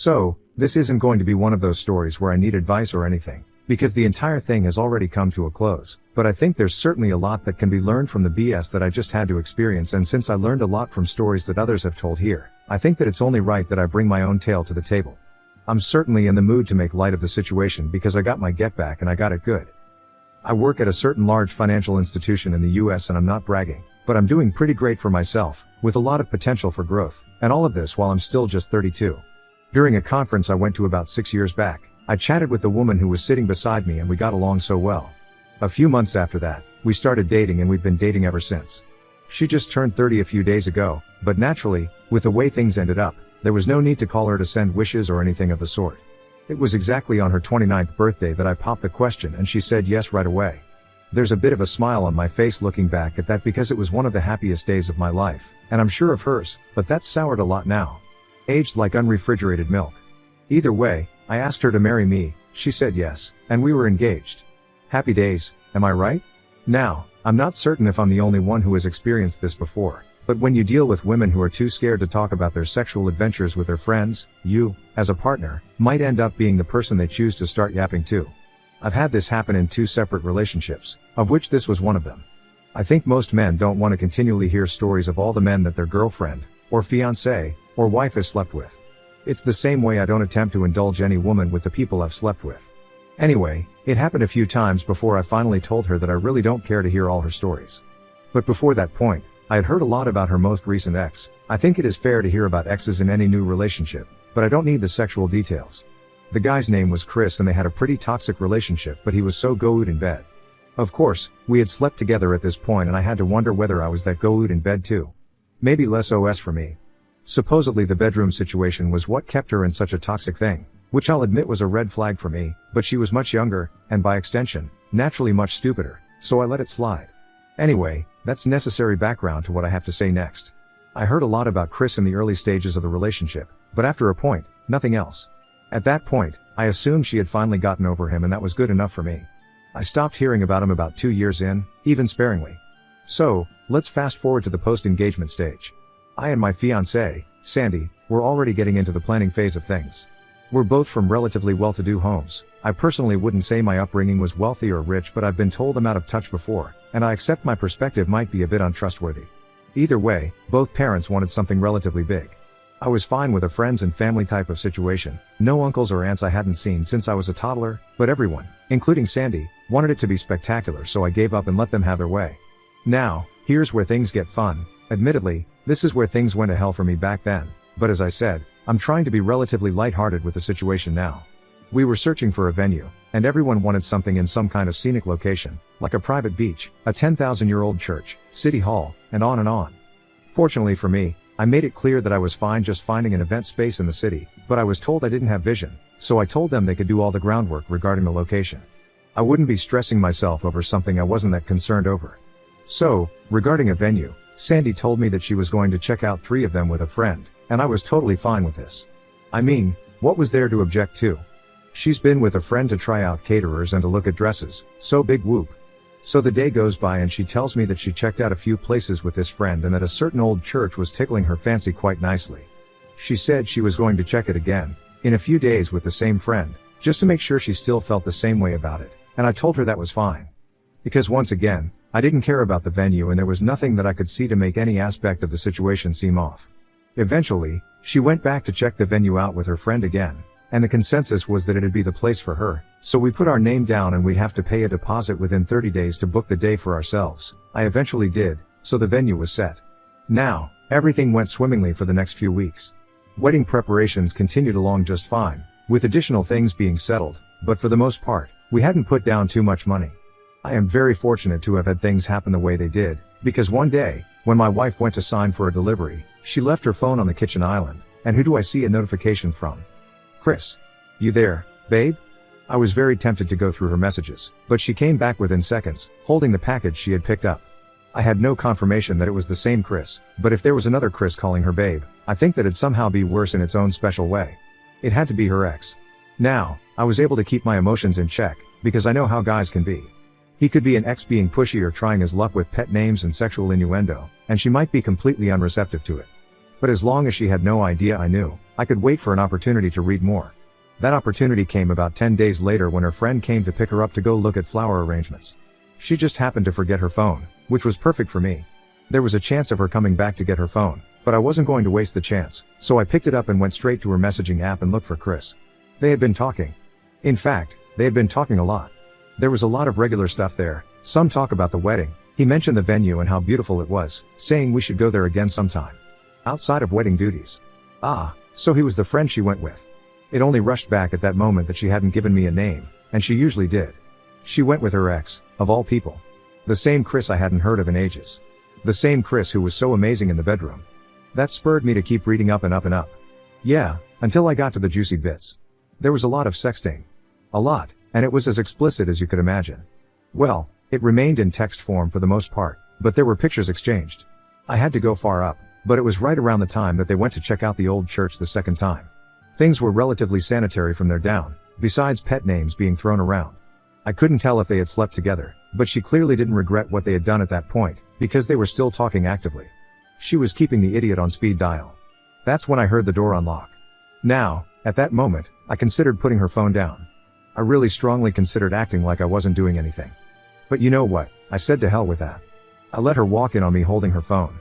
So, this isn't going to be one of those stories where I need advice or anything, because the entire thing has already come to a close, but I think there's certainly a lot that can be learned from the BS that I just had to experience, and since I learned a lot from stories that others have told here, I think that it's only right that I bring my own tale to the table. I'm certainly in the mood to make light of the situation because I got my get back and I got it good. I work at a certain large financial institution in the US, and I'm not bragging, but I'm doing pretty great for myself, with a lot of potential for growth, and all of this while I'm still just 32. During a conference I went to about 6 years back, I chatted with the woman who was sitting beside me and we got along so well. A few months after that, we started dating and we've been dating ever since. She just turned 30 a few days ago, but naturally, with the way things ended up, there was no need to call her to send wishes or anything of the sort. It was exactly on her 29th birthday that I popped the question and she said yes right away. There's a bit of a smile on my face looking back at that because it was one of the happiest days of my life, and I'm sure of hers, but that's soured a lot now. Aged like unrefrigerated milk. Either way, I asked her to marry me, she said yes, and we were engaged. Happy days, am I right? Now, I'm not certain if I'm the only one who has experienced this before, but when you deal with women who are too scared to talk about their sexual adventures with their friends, you, as a partner, might end up being the person they choose to start yapping to. I've had this happen in 2 separate relationships, of which this was one of them. I think most men don't want to continually hear stories of all the men that their girlfriend, or fiancée, or wife has slept with. It's the same way I don't attempt to indulge any woman with the people I've slept with. Anyway, it happened a few times before I finally told her that I really don't care to hear all her stories. But before that point, I had heard a lot about her most recent ex. I think it is fair to hear about exes in any new relationship, but I don't need the sexual details. The guy's name was Chris and they had a pretty toxic relationship, but he was so go-ood in bed. Of course, we had slept together at this point and I had to wonder whether I was that go-ood in bed too. Maybe less OS for me. Supposedly the bedroom situation was what kept her in such a toxic thing, which I'll admit was a red flag for me, but she was much younger, and by extension, naturally much stupider, so I let it slide. Anyway, that's necessary background to what I have to say next. I heard a lot about Chris in the early stages of the relationship, but after a point, nothing else. At that point, I assumed she had finally gotten over him and that was good enough for me. I stopped hearing about him about 2 years in, even sparingly. So, let's fast forward to the post-engagement stage. I and my fiancée, Sandy, were already getting into the planning phase of things. We're both from relatively well-to-do homes. I personally wouldn't say my upbringing was wealthy or rich, but I've been told I'm out of touch before, and I accept my perspective might be a bit untrustworthy. Either way, both parents wanted something relatively big. I was fine with a friends and family type of situation, no uncles or aunts I hadn't seen since I was a toddler, but everyone, including Sandy, wanted it to be spectacular, so I gave up and let them have their way. Now, here's where things get fun. Admittedly, this is where things went to hell for me back then, but as I said, I'm trying to be relatively lighthearted with the situation now. We were searching for a venue, and everyone wanted something in some kind of scenic location, like a private beach, a 10,000-year-old church, city hall, and on and on. Fortunately for me, I made it clear that I was fine just finding an event space in the city, but I was told I didn't have vision, so I told them they could do all the groundwork regarding the location. I wouldn't be stressing myself over something I wasn't that concerned over. So, regarding a venue, Sandy told me that she was going to check out 3 of them with a friend, and I was totally fine with this. I mean, what was there to object to? She's been with a friend to try out caterers and to look at dresses, so big whoop. So the day goes by and she tells me that she checked out a few places with this friend and that a certain old church was tickling her fancy quite nicely. She said she was going to check it again, in a few days with the same friend, just to make sure she still felt the same way about it, and I told her that was fine. Because once again, I didn't care about the venue and there was nothing that I could see to make any aspect of the situation seem off. Eventually, she went back to check the venue out with her friend again, and the consensus was that it'd be the place for her, so we put our name down and we'd have to pay a deposit within 30 days to book the day for ourselves. I eventually did, so the venue was set. Now, everything went swimmingly for the next few weeks. Wedding preparations continued along just fine, with additional things being settled, but for the most part, we hadn't put down too much money. I am very fortunate to have had things happen the way they did, because one day, when my wife went to sign for a delivery, she left her phone on the kitchen island, and who do I see a notification from? Chris. You there, babe? I was very tempted to go through her messages, but she came back within seconds, holding the package she had picked up. I had no confirmation that it was the same Chris, but if there was another Chris calling her babe, I think that'd somehow be worse in its own special way. It had to be her ex. Now, I was able to keep my emotions in check, because I know how guys can be. He could be an ex being pushy or trying his luck with pet names and sexual innuendo, and she might be completely unreceptive to it. But as long as she had no idea I knew, I could wait for an opportunity to read more. That opportunity came about 10 days later when her friend came to pick her up to go look at flower arrangements. She just happened to forget her phone, which was perfect for me. There was a chance of her coming back to get her phone, but I wasn't going to waste the chance, so I picked it up and went straight to her messaging app and looked for Chris. They had been talking. In fact, they had been talking a lot. There was a lot of regular stuff there, some talk about the wedding. He mentioned the venue and how beautiful it was, saying we should go there again sometime. Outside of wedding duties. Ah, so he was the friend she went with. It only rushed back at that moment that she hadn't given me a name, and she usually did. She went with her ex, of all people. The same Chris I hadn't heard of in ages. The same Chris who was so amazing in the bedroom. That spurred me to keep reading up and up and up. Yeah, until I got to the juicy bits. There was a lot of sexting. A lot, and it was as explicit as you could imagine. Well, it remained in text form for the most part, but there were pictures exchanged. I had to go far up, but it was right around the time that they went to check out the old church the second time. Things were relatively sanitary from there down, besides pet names being thrown around. I couldn't tell if they had slept together, but she clearly didn't regret what they had done at that point, because they were still talking actively. She was keeping the idiot on speed dial. That's when I heard the door unlock. Now, at that moment, I considered putting her phone down. I really strongly considered acting like I wasn't doing anything. But you know what, I said to hell with that. I let her walk in on me holding her phone.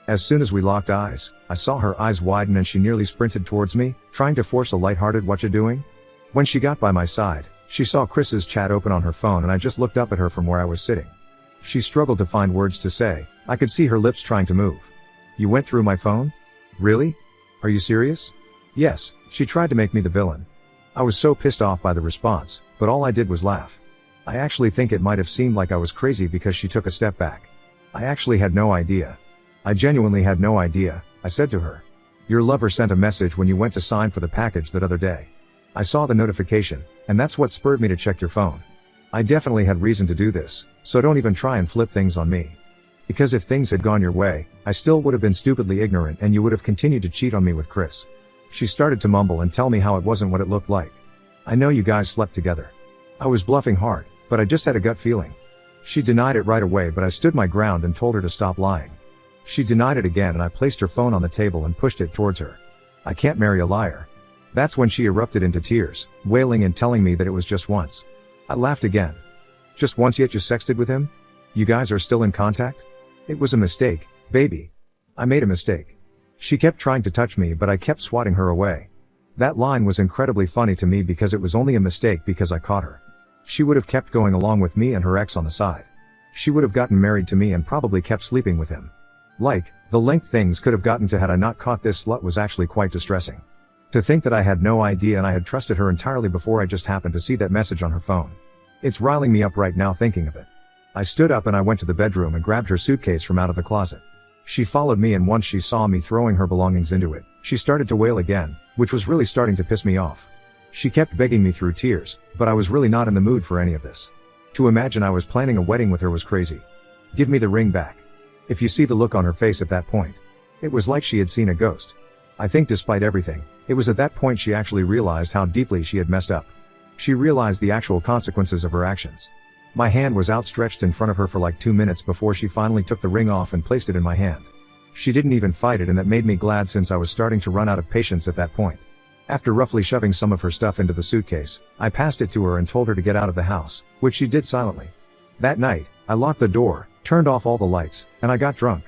As soon as we locked eyes, I saw her eyes widen and she nearly sprinted towards me, trying to force a lighthearted "what you doing?" When she got by my side, she saw Chris's chat open on her phone and I just looked up at her from where I was sitting. She struggled to find words to say. I could see her lips trying to move. "You went through my phone? Really? Are you serious?" Yes, she tried to make me the villain. I was so pissed off by the response, but all I did was laugh. I actually think it might have seemed like I was crazy because she took a step back. I actually had no idea. I genuinely had no idea, I said to her. "Your lover sent a message when you went to sign for the package that other day. I saw the notification, and that's what spurred me to check your phone. I definitely had reason to do this, so don't even try and flip things on me. Because if things had gone your way, I still would have been stupidly ignorant and you would have continued to cheat on me with Chris." She started to mumble and tell me how it wasn't what it looked like. "I know you guys slept together." I was bluffing hard, but I just had a gut feeling. She denied it right away, but I stood my ground and told her to stop lying. She denied it again and I placed her phone on the table and pushed it towards her. "I can't marry a liar." That's when she erupted into tears, wailing and telling me that it was just once. I laughed again. "Just once, yet you sexted with him? You guys are still in contact?" "It was a mistake, baby. I made a mistake." She kept trying to touch me but I kept swatting her away. That line was incredibly funny to me because it was only a mistake because I caught her. She would have kept going along with me and her ex on the side. She would have gotten married to me and probably kept sleeping with him. Like, the length things could have gotten to had I not caught this slut was actually quite distressing. To think that I had no idea and I had trusted her entirely before I just happened to see that message on her phone. It's riling me up right now thinking of it. I stood up and I went to the bedroom and grabbed her suitcase from out of the closet. She followed me and once she saw me throwing her belongings into it, she started to wail again, which was really starting to piss me off. She kept begging me through tears, but I was really not in the mood for any of this. To imagine I was planning a wedding with her was crazy. "Give me the ring back." If you see the look on her face at that point. It was like she had seen a ghost. I think despite everything, it was at that point she actually realized how deeply she had messed up. She realized the actual consequences of her actions. My hand was outstretched in front of her for like 2 minutes before she finally took the ring off and placed it in my hand. She didn't even fight it and that made me glad since I was starting to run out of patience at that point. After roughly shoving some of her stuff into the suitcase, I passed it to her and told her to get out of the house, which she did silently. That night, I locked the door, turned off all the lights, and I got drunk.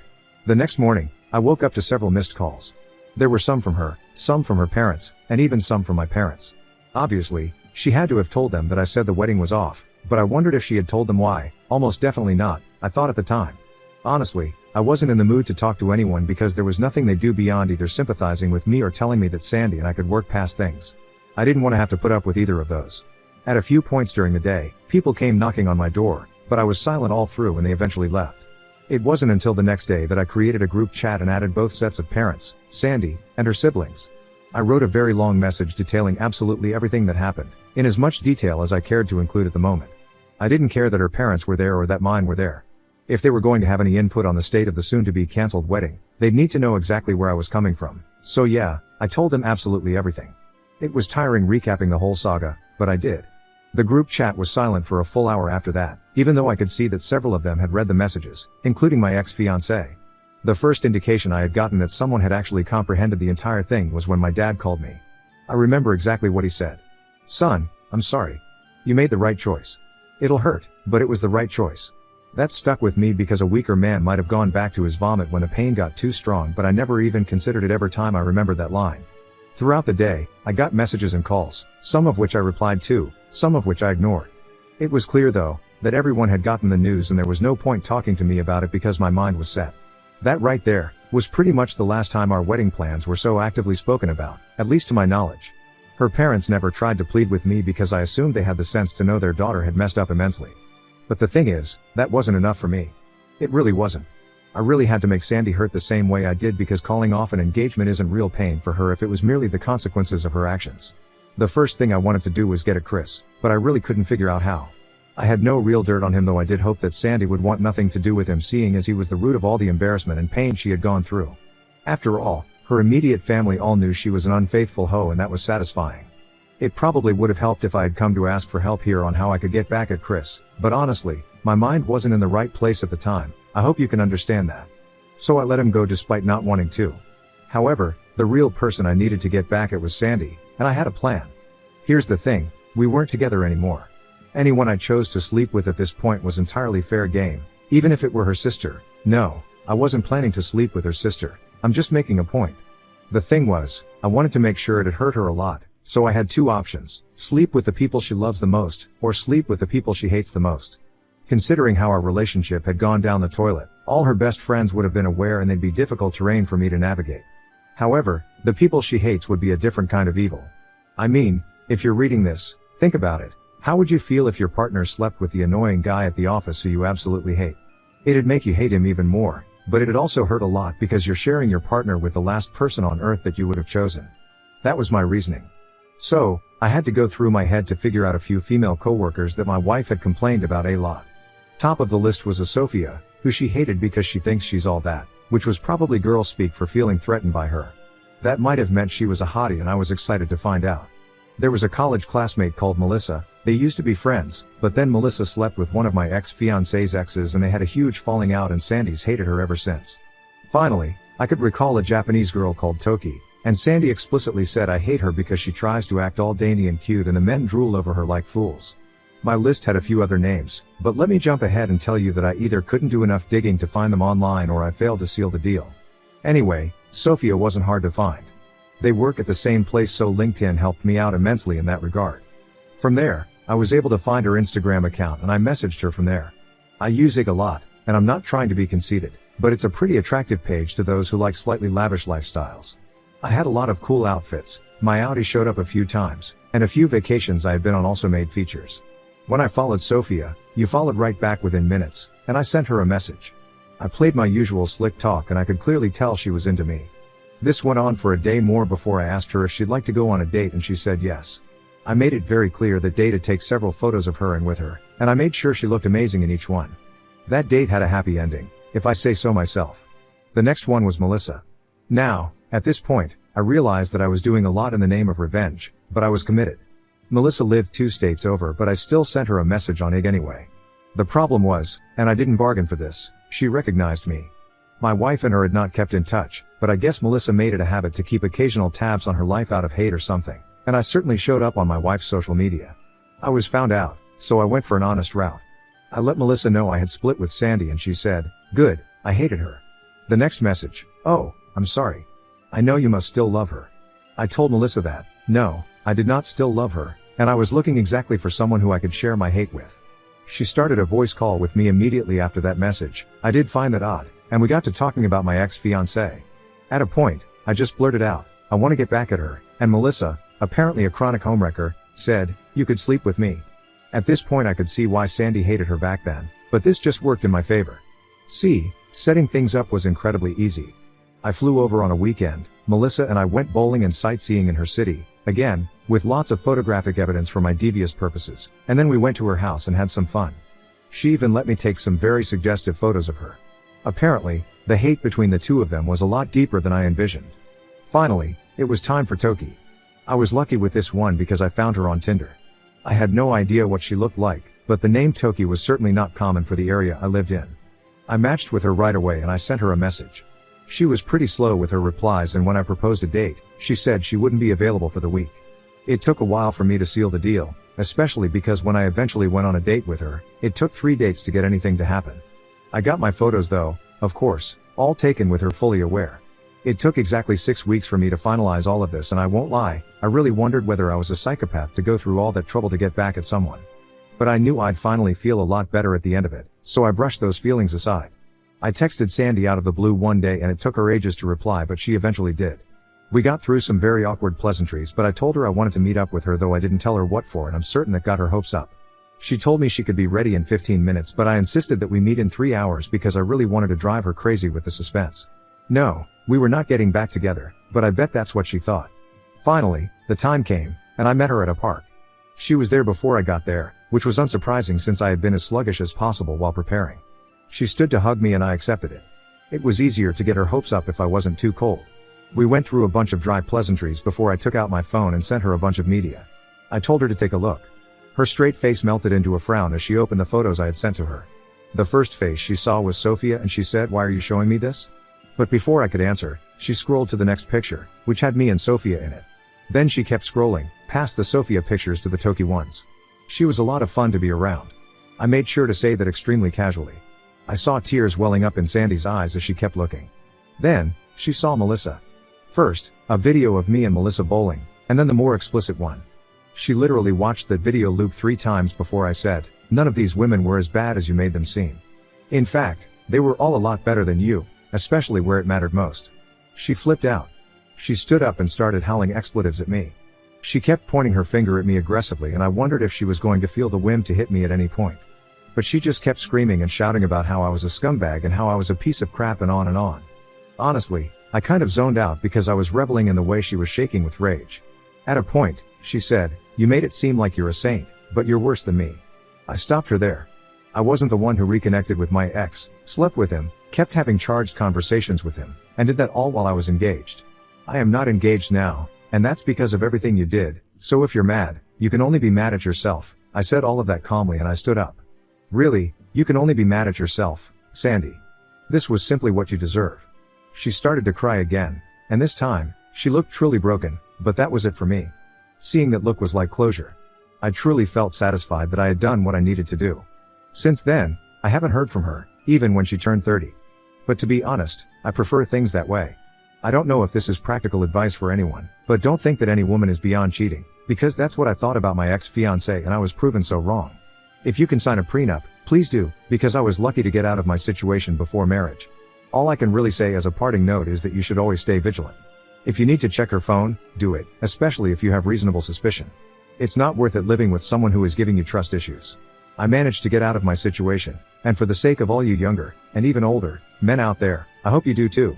The next morning, I woke up to several missed calls. There were some from her, some from her parents, and even some from my parents. Obviously, she had to have told them that I said the wedding was off, but I wondered if she had told them why. Almost definitely not, I thought at the time. Honestly, I wasn't in the mood to talk to anyone because there was nothing they'd do beyond either sympathizing with me or telling me that Sandy and I could work past things. I didn't want to have to put up with either of those. At a few points during the day, people came knocking on my door, but I was silent all through and they eventually left. It wasn't until the next day that I created a group chat and added both sets of parents, Sandy, and her siblings. I wrote a very long message detailing absolutely everything that happened, in as much detail as I cared to include at the moment. I didn't care that her parents were there or that mine were there. If they were going to have any input on the state of the soon-to-be cancelled wedding, they'd need to know exactly where I was coming from. So yeah, I told them absolutely everything. It was tiring recapping the whole saga, but I did. The group chat was silent for a full hour after that, even though I could see that several of them had read the messages, including my ex-fiancée. The first indication I had gotten that someone had actually comprehended the entire thing was when my dad called me. I remember exactly what he said. "Son, I'm sorry. You made the right choice. It'll hurt, but it was the right choice." That stuck with me because a weaker man might have gone back to his vomit when the pain got too strong, but I never even considered it every time I remembered that line. Throughout the day, I got messages and calls, some of which I replied to, some of which I ignored. It was clear though, that everyone had gotten the news and there was no point talking to me about it because my mind was set. That right there, was pretty much the last time our wedding plans were so actively spoken about, at least to my knowledge. Her parents never tried to plead with me because I assumed they had the sense to know their daughter had messed up immensely. But the thing is, that wasn't enough for me. It really wasn't. I really had to make Sandy hurt the same way I did because calling off an engagement isn't real pain for her if it was merely the consequences of her actions. The first thing I wanted to do was get at Chris, but I really couldn't figure out how. I had no real dirt on him, though I did hope that Sandy would want nothing to do with him, seeing as he was the root of all the embarrassment and pain she had gone through. After all, her immediate family all knew she was an unfaithful hoe, and that was satisfying. It probably would have helped if I had come to ask for help here on how I could get back at Chris, but honestly, my mind wasn't in the right place at the time. I hope you can understand that. So I let him go despite not wanting to. However, the real person I needed to get back at was Sandy, and I had a plan. Here's the thing, we weren't together anymore. Anyone I chose to sleep with at this point was entirely fair game, even if it were her sister. No, I wasn't planning to sleep with her sister, I'm just making a point. The thing was, I wanted to make sure it had hurt her a lot, so I had two options: sleep with the people she loves the most, or sleep with the people she hates the most. Considering how our relationship had gone down the toilet, all her best friends would have been aware and they'd be difficult terrain for me to navigate. However, the people she hates would be a different kind of evil. I mean, if you're reading this, think about it. How would you feel if your partner slept with the annoying guy at the office who you absolutely hate? It'd make you hate him even more, but it'd also hurt a lot because you're sharing your partner with the last person on earth that you would have chosen. That was my reasoning. So, I had to go through my head to figure out a few female coworkers that my wife had complained about a lot. Top of the list was a Sophia, who she hated because she thinks she's all that, which was probably girl speak for feeling threatened by her. That might have meant she was a hottie, and I was excited to find out. There was a college classmate called Melissa. They used to be friends, but then Melissa slept with one of my ex-fiancé's exes and they had a huge falling out, and Sandy's hated her ever since. Finally, I could recall a Japanese girl called Toki, and Sandy explicitly said I hate her because she tries to act all dainty and cute and the men drool over her like fools. My list had a few other names, but let me jump ahead and tell you that I either couldn't do enough digging to find them online or I failed to seal the deal. Anyway, Sophia wasn't hard to find. They work at the same place, so LinkedIn helped me out immensely in that regard. From there, I was able to find her Instagram account and I messaged her from there. I use IG a lot, and I'm not trying to be conceited, but it's a pretty attractive page to those who like slightly lavish lifestyles. I had a lot of cool outfits, my Audi showed up a few times, and a few vacations I had been on also made features. When I followed Sophia, you followed right back within minutes, and I sent her a message. I played my usual slick talk and I could clearly tell she was into me. This went on for a day more before I asked her if she'd like to go on a date, and she said yes. I made it very clear that day to take several photos of her and with her, and I made sure she looked amazing in each one. That date had a happy ending, if I say so myself. The next one was Melissa. Now, at this point, I realized that I was doing a lot in the name of revenge, but I was committed. Melissa lived 2 states over, but I still sent her a message on IG anyway. The problem was, and I didn't bargain for this, she recognized me. My wife and her had not kept in touch, but I guess Melissa made it a habit to keep occasional tabs on her life out of hate or something, and I certainly showed up on my wife's social media. I was found out, so I went for an honest route. I let Melissa know I had split with Sandy and she said, "Good, I hated her." The next message: "Oh, I'm sorry. I know you must still love her." I told Melissa that, no, I did not still love her, and I was looking exactly for someone who I could share my hate with. She started a voice call with me immediately after that message. I did find that odd, and we got to talking about my ex-fiancée. At a point, I just blurted out, "I want to get back at her," and Melissa, apparently a chronic homewrecker, said, "You could sleep with me." At this point I could see why Sandy hated her back then, but this just worked in my favor. See, setting things up was incredibly easy. I flew over on a weekend, Melissa and I went bowling and sightseeing in her city, again, with lots of photographic evidence for my devious purposes, and then we went to her house and had some fun. She even let me take some very suggestive photos of her. Apparently, the hate between the two of them was a lot deeper than I envisioned. Finally, it was time for Toki. I was lucky with this one because I found her on Tinder. I had no idea what she looked like, but the name Toki was certainly not common for the area I lived in. I matched with her right away and I sent her a message. She was pretty slow with her replies, and when I proposed a date, she said she wouldn't be available for the week. It took a while for me to seal the deal, especially because when I eventually went on a date with her, it took 3 dates to get anything to happen. I got my photos though, of course, all taken with her fully aware. It took exactly 6 weeks for me to finalize all of this, and I won't lie, I really wondered whether I was a psychopath to go through all that trouble to get back at someone. But I knew I'd finally feel a lot better at the end of it, so I brushed those feelings aside. I texted Sandy out of the blue one day and it took her ages to reply, but she eventually did. We got through some very awkward pleasantries, but I told her I wanted to meet up with her, though I didn't tell her what for, and I'm certain that got her hopes up. She told me she could be ready in 15 minutes, but I insisted that we meet in 3 hours because I really wanted to drive her crazy with the suspense. No, we were not getting back together, but I bet that's what she thought. Finally, the time came, and I met her at a park. She was there before I got there, which was unsurprising since I had been as sluggish as possible while preparing. She stood to hug me and I accepted it. It was easier to get her hopes up if I wasn't too cold. We went through a bunch of dry pleasantries before I took out my phone and sent her a bunch of media. I told her to take a look. Her straight face melted into a frown as she opened the photos I had sent to her. The first face she saw was Sophia, and she said, "Why are you showing me this?" But before I could answer, she scrolled to the next picture, which had me and Sophia in it. Then she kept scrolling, past the Sophia pictures to the Toki ones. She was a lot of fun to be around. I made sure to say that extremely casually. I saw tears welling up in Sandy's eyes as she kept looking. Then, she saw Melissa. First, a video of me and Melissa bowling, and then the more explicit one. She literally watched that video loop 3 times before I said, "None of these women were as bad as you made them seem. In fact, they were all a lot better than you, especially where it mattered most." She flipped out. She stood up and started howling expletives at me. She kept pointing her finger at me aggressively, and I wondered if she was going to feel the whim to hit me at any point. But she just kept screaming and shouting about how I was a scumbag and how I was a piece of crap and on and on. Honestly, I kind of zoned out because I was reveling in the way she was shaking with rage. At a point, she said, "You made it seem like you're a saint, but you're worse than me." I stopped her there. I wasn't the one who reconnected with my ex, slept with him, kept having charged conversations with him, and did that all while I was engaged. I am not engaged now, and that's because of everything you did, so if you're mad, you can only be mad at yourself. I said all of that calmly and I stood up. Really, you can only be mad at yourself, Sandy. This was simply what you deserve. She started to cry again, and this time, she looked truly broken, but that was it for me. Seeing that look was like closure. I truly felt satisfied that I had done what I needed to do. Since then, I haven't heard from her, even when she turned 30. But to be honest, I prefer things that way. I don't know if this is practical advice for anyone, but don't think that any woman is beyond cheating, because that's what I thought about my ex-fiancée and I was proven so wrong. If you can sign a prenup, please do, because I was lucky to get out of my situation before marriage. All I can really say as a parting note is that you should always stay vigilant. If you need to check her phone, do it, especially if you have reasonable suspicion. It's not worth it living with someone who is giving you trust issues. I managed to get out of my situation, and for the sake of all you younger, and even older, men out there, I hope you do too.